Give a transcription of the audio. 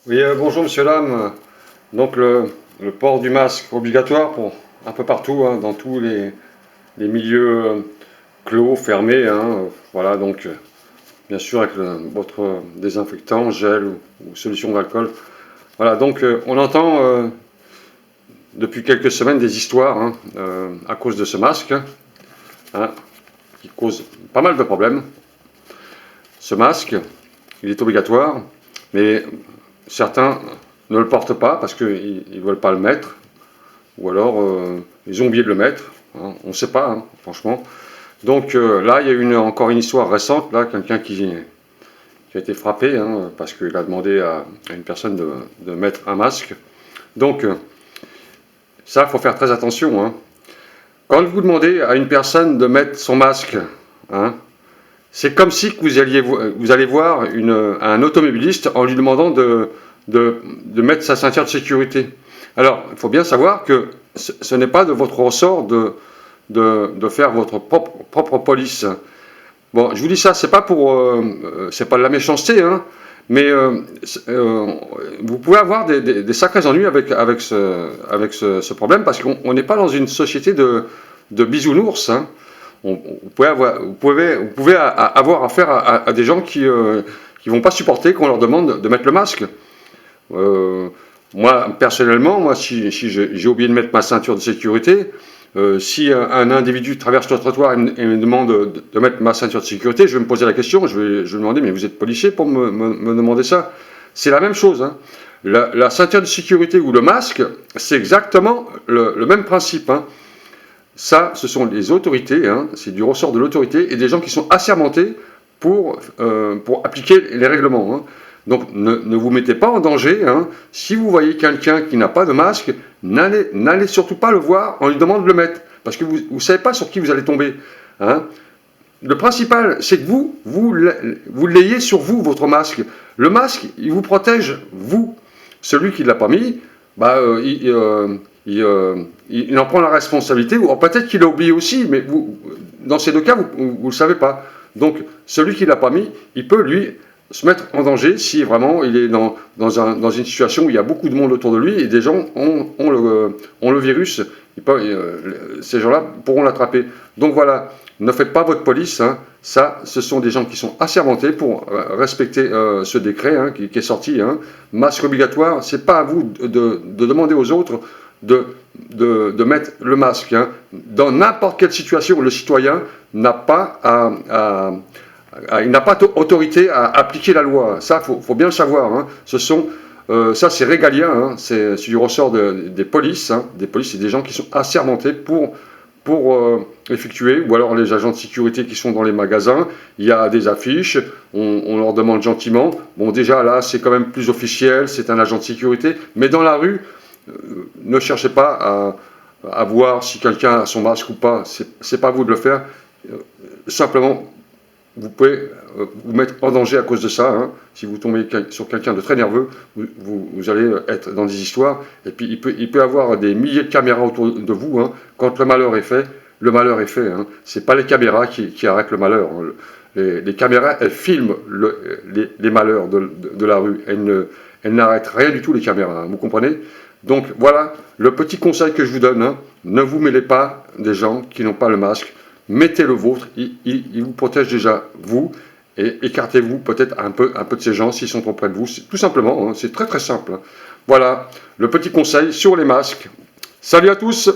Oui, bonjour monsieur, dame. Donc le port du masque obligatoire pour un peu partout, hein, dans tous les milieux clos, fermés, hein, voilà, donc bien sûr avec votre désinfectant, gel ou solution d'alcool. Voilà, donc on entend depuis quelques semaines des histoires, hein, à cause de ce masque, hein, qui cause pas mal de problèmes. Ce masque, il est obligatoire, mais certains ne le portent pas parce qu'ils ne veulent pas le mettre, ou alors ils ont oublié de le mettre, hein, on ne sait pas, hein, franchement. Donc là, il y a encore une histoire récente, là, quelqu'un qui a été frappé, hein, parce qu'il a demandé à une personne de mettre un masque. Donc ça, il faut faire très attention, hein. Quand vous demandez à une personne de mettre son masque, hein, c'est comme si vous allez voir un automobiliste en lui demandant de mettre sa ceinture de sécurité. Alors, il faut bien savoir que ce n'est pas de votre ressort de faire votre propre police. Bon, je vous dis ça, c'est pas de la méchanceté, hein, mais vous pouvez avoir des sacrés ennuis avec ce problème parce qu'on n'est pas dans une société de bisounours, hein. Vous pouvez avoir affaire à des gens qui vont pas supporter qu'on leur demande de mettre le masque. Moi, personnellement, si j'ai oublié de mettre ma ceinture de sécurité, si un individu traverse le trottoir et me demande de mettre ma ceinture de sécurité, je vais me poser la question, je vais me demander, mais vous êtes policier pour me demander ça? C'est la même chose, hein. La ceinture de sécurité ou le masque, c'est exactement le même principe, hein. Ça, ce sont les autorités, hein, c'est du ressort de l'autorité et des gens qui sont assermentés pour appliquer les règlements, hein. Donc ne vous mettez pas en danger, hein. Si vous voyez quelqu'un qui n'a pas de masque, n'allez surtout pas le voir en lui demandant de le mettre, parce que vous ne savez pas sur qui vous allez tomber, hein. Le principal, c'est que vous l'ayez sur vous, votre masque. Le masque, il vous protège, vous. Celui qui ne l'a pas mis, bah, il en prend la responsabilité, ou peut-être qu'il l'a oublié aussi, mais dans ces deux cas, vous ne le savez pas. Donc, celui qui ne l'a pas mis, il peut, lui, se mettre en danger si vraiment il est dans une situation où il y a beaucoup de monde autour de lui et des gens ont le virus. Ces gens-là pourront l'attraper. Donc voilà, ne faites pas votre police, hein. Ça, ce sont des gens qui sont assermentés pour respecter ce décret, hein, qui est sorti, hein. Masque obligatoire, c'est pas à vous de demander aux autres de mettre le masque, hein. Dans n'importe quelle situation, le citoyen n'a pas il n'a pas autorité à appliquer la loi. Ça, faut bien le savoir, hein. Ça, c'est régalien, hein. C'est du ressort des polices, hein. Des polices, c'est des gens qui sont assermentés pour effectuer, ou alors les agents de sécurité qui sont dans les magasins, il y a des affiches, on leur demande gentiment. Bon, déjà là, c'est quand même plus officiel, c'est un agent de sécurité, mais dans la rue, ne cherchez pas à voir si quelqu'un a son masque ou pas, c'est pas à vous de le faire. Simplement, vous pouvez vous mettre en danger à cause de ça, hein. Si vous tombez sur quelqu'un de très nerveux, vous allez être dans des histoires, et puis il peut y avoir des milliers de caméras autour de vous, hein. Quand le malheur est fait, hein. C'est pas les caméras qui arrêtent le malheur, hein. Les caméras, elles filment les malheurs de la rue, elles n'arrêtent rien du tout, les caméras, hein, vous comprenez? Donc voilà, le petit conseil que je vous donne, hein, ne vous mêlez pas des gens qui n'ont pas le masque. Mettez le vôtre, il vous protège déjà, vous, et écartez-vous peut-être un peu de ces gens s'ils sont trop près de vous, tout simplement, hein, c'est très très simple, hein. Voilà, le petit conseil sur les masques. Salut à tous!